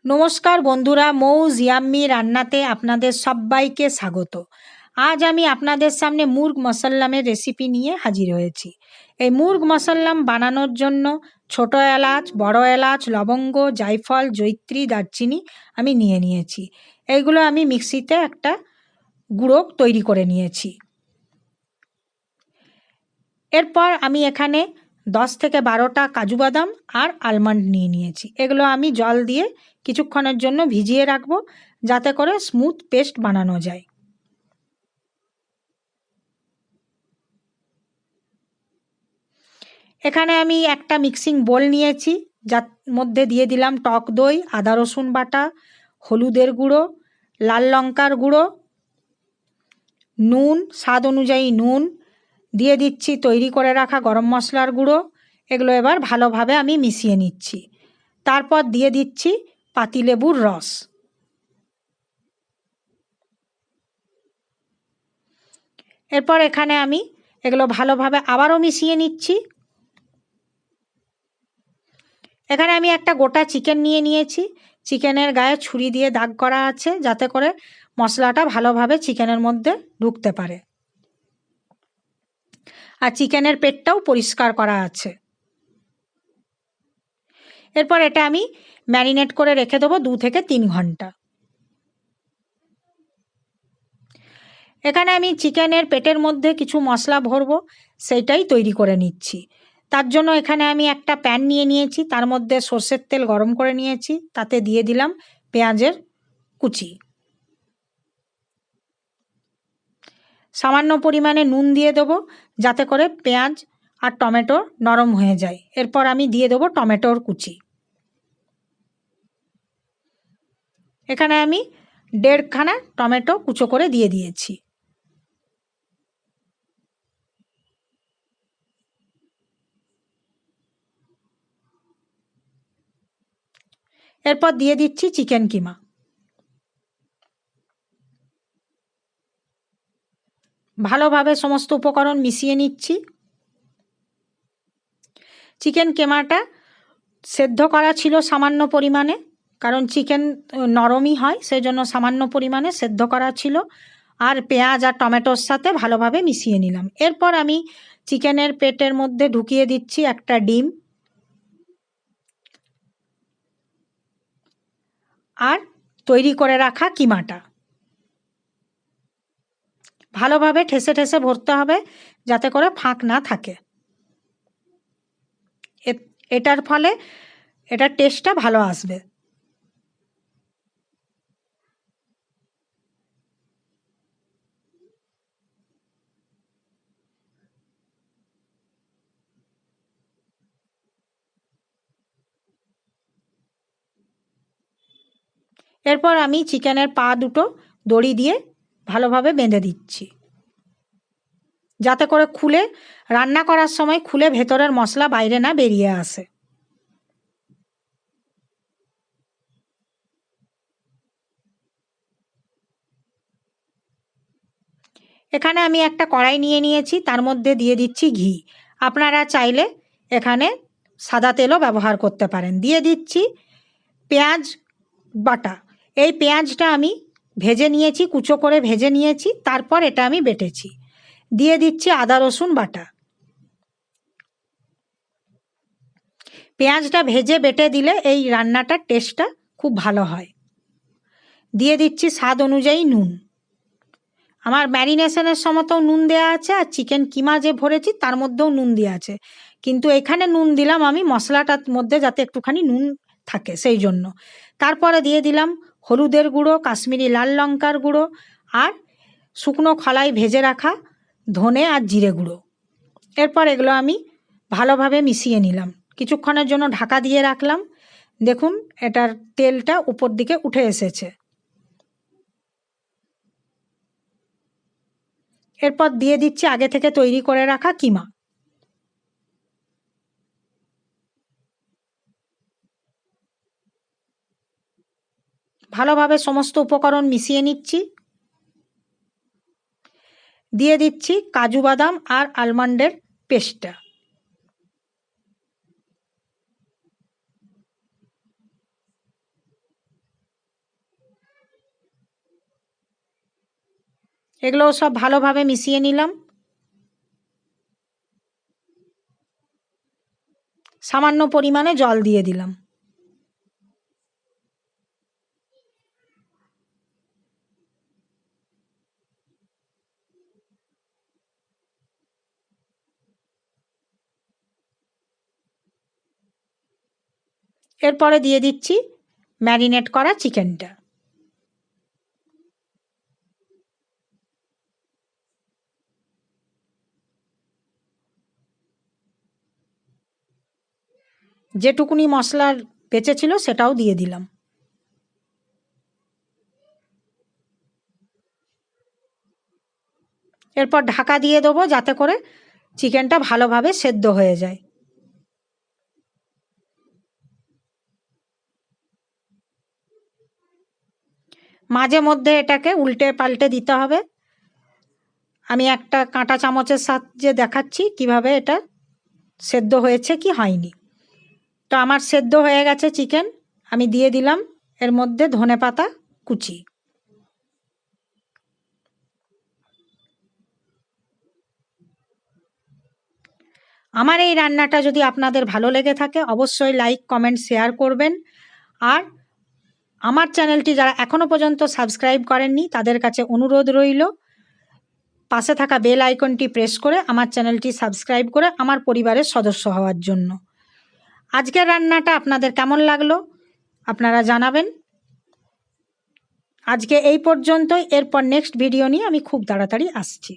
নমস্কার বন্ধুরা, মৌজ ইয়াম্মি রান্নাতে আপনাদের সব্বাইকে স্বাগত। আজ আমি আপনাদের সামনে মুর্গ মশাল্লামের রেসিপি নিয়ে হাজির হয়েছি। এই মুর্গ মশাল্লাম বানানোর জন্য ছোট এলাচ, বড় এলাচ, লবঙ্গ, জায়ফল, জয়িত্রী, দারচিনি আমি নিয়ে নিয়েছি। এইগুলো আমি মিক্সিতে একটা গুঁড়ো তৈরি করে নিয়েছি। এরপর আমি এখানে 10 থেকে 12টা কাজু বাদাম আর আলমন্ড নিয়ে নিয়েছি। এগুলো আমি জল দিয়ে কিছুক্ষণের জন্য ভিজিয়ে রাখবো, যাতে করে স্মুথ পেস্ট বানানো যায়। এখানে আমি একটা মিক্সিং বোল নিয়েছি, যার মধ্যে দিয়ে দিলাম টক দই, আদা রসুন বাটা, হলুদের গুঁড়ো, লাল লঙ্কার গুঁড়ো, নুন, স্বাদ অনুযায়ী নুন, দিয়ে দিচ্ছি তৈরি করে রাখা গরম মশলার গুঁড়ো। এগুলো এবার ভালোভাবে আমি মিশিয়ে নিচ্ছি। তারপর দিয়ে দিচ্ছি পাতিলেবুর রস। এরপর এখানে আমি এগুলো ভালোভাবে আবারও মিশিয়ে নিচ্ছি। এখানে আমি একটা গোটা চিকেন নিয়ে নিয়েছি। চিকেনের গায়ে ছুরি দিয়ে দাগ করা আছে, যাতে করে মশলাটা ভালোভাবে চিকেনের মধ্যে ঢুকতে পারে। আর চিকেনের পেটটাও পরিষ্কার করা আছে। এরপর এটা আমি ম্যারিনেট করে রেখে দেবো 2 থেকে 3 ঘন্টা। এখানে আমি চিকেনের পেটের মধ্যে কিছু মশলা ভরবো, সেইটাই তৈরি করে নিচ্ছি। তার জন্য এখানে আমি একটা প্যান নিয়ে নিয়েছি, তার মধ্যে সর্ষের তেল গরম করে নিয়েছি, তাতে দিয়ে দিলাম পেঁয়াজের কুচি। সামান্য পরিমাণে নুন দিয়ে দেবো, যাতে করে পেঁয়াজ আর টমেটো নরম হয়ে যায়। এরপর আমি দিয়ে দেবো টমেটোর কুচি। এখানে আমি 1.5 খানা টমেটো কুচো করে দিয়ে দিয়েছি। এরপর দিয়ে দিচ্ছি চিকেন কিমা। ভালোভাবে সমস্ত উপকরণ মিশিয়ে নিচ্ছি। চিকেন কিমাটা সেদ্ধ করা ছিল সামান্য পরিমাণে, কারণ চিকেন নরমই হয়, সেজন্য সামান্য পরিমাণে সেদ্ধ করা ছিল। আর পেঁয়াজ আর টমেটোর সাথে ভালোভাবে মিশিয়ে নিলাম। এরপর আমি চিকেনের পেটের মধ্যে ঢুকিয়ে দিচ্ছি একটা ডিম আর তৈরি করে রাখা কিমাটা। ভালোভাবে ঠেসে ঠেসে ভরতে হবে, যাতে করে ফাঁক না থাকে। এটার ফলে এটার টেস্টটা ভালো আসবে। এরপর আমি চিকেনের পা দুটো দড়ি দিয়ে ভালোভাবে বেঁধে দিচ্ছি, যাতে করে খুলে রান্না করার সময় খুলে ভেতরের মশলা বাইরে না বেরিয়ে আসে। এখানে আমি একটা কড়াই নিয়ে নিয়েছি, তার মধ্যে দিয়ে দিচ্ছি ঘি। আপনারা চাইলে এখানে সাদা তেলও ব্যবহার করতে পারেন। দিয়ে দিচ্ছি পেঁয়াজ বাটা। এই পেঁয়াজটা আমি ভেজে নিয়েছি, কুচো করে ভেজে নিয়েছি, তারপর এটা আমি বেটেছি। দিয়ে দিচ্ছি আদা রসুন বাটা। পেঁয়াজটা ভেজে বেটে দিলে এই রান্নাটার টেস্টটা খুব ভালো হয়। দিয়ে দিচ্ছি স্বাদ অনুযায়ী নুন। আমার ম্যারিনেশনের সময়তেও নুন দেওয়া আছে, আর চিকেন কিমা যে ভরেছি তার মধ্যেও নুন দেওয়া আছে, কিন্তু এখানে নুন দিলাম আমি মশলাটার মধ্যে যাতে একটুখানি নুন থাকে, সেই জন্য। তারপরে দিয়ে দিলাম হলুদের গুঁড়ো, কাশ্মীরি লাল লঙ্কার গুঁড়ো, আর শুকনো খলায় ভেজে রাখা ধনে আর জিরে গুঁড়ো। এরপর এগুলো আমি ভালোভাবে মিশিয়ে নিলাম, কিছুক্ষণের জন্য ঢাকা দিয়ে রাখলাম। দেখুন এটার তেলটা উপর দিকে উঠে এসেছে। এরপর দিয়ে দিচ্ছি আগে থেকে তৈরি করে রাখা কিমা। ভালোভাবে সমস্ত উপকরণ মিশিয়ে নিচ্ছি। দিয়ে দিচ্ছি কাজু বাদাম আর আলমন্ডের পেস্টটা। এগুলো সব ভালোভাবে মিশিয়ে নিলাম। সামান্য পরিমাণে জল দিয়ে দিলাম। এরপরে দিয়ে দিচ্ছি ম্যারিনেট করা চিকেনটা। যেটুকুনি মশলার বেঁচে ছিল সেটাও দিয়ে দিলাম। এরপর ঢাকা দিয়ে দেবো যাতে করে চিকেনটা ভালোভাবে সেদ্ধ হয়ে যায়। মাঝে মধ্যে এটাকে উল্টে পাল্টে দিতে হবে। আমি একটা কাঁটা চামচের সাহায্যে দেখাচ্ছি কিভাবে এটা সেদ্ধ হয়েছে কি হয়নি। তো আমার সেদ্ধ হয়ে গেছে চিকেন। আমি দিয়ে দিলাম এর মধ্যে ধনেপাতা কুচি। আমার এই রান্নাটা যদি আপনাদের ভালো লেগে থাকে অবশ্যই লাইক, কমেন্ট, শেয়ার করবেন। আর আমার চ্যানেলটি যারা এখনও পর্যন্ত সাবস্ক্রাইব করেননি তাদের কাছে অনুরোধ রইল পাশে থাকা বেল আইকনটি প্রেস করে আমার চ্যানেলটি সাবস্ক্রাইব করে আমার পরিবারের সদস্য হওয়ার জন্য। আজকের রান্নাটা আপনাদের কেমন লাগলো আপনারা জানাবেন। আজকে এই পর্যন্তই। এরপর নেক্সট ভিডিও নিয়ে আমি খুব তাড়াতাড়ি আসছি।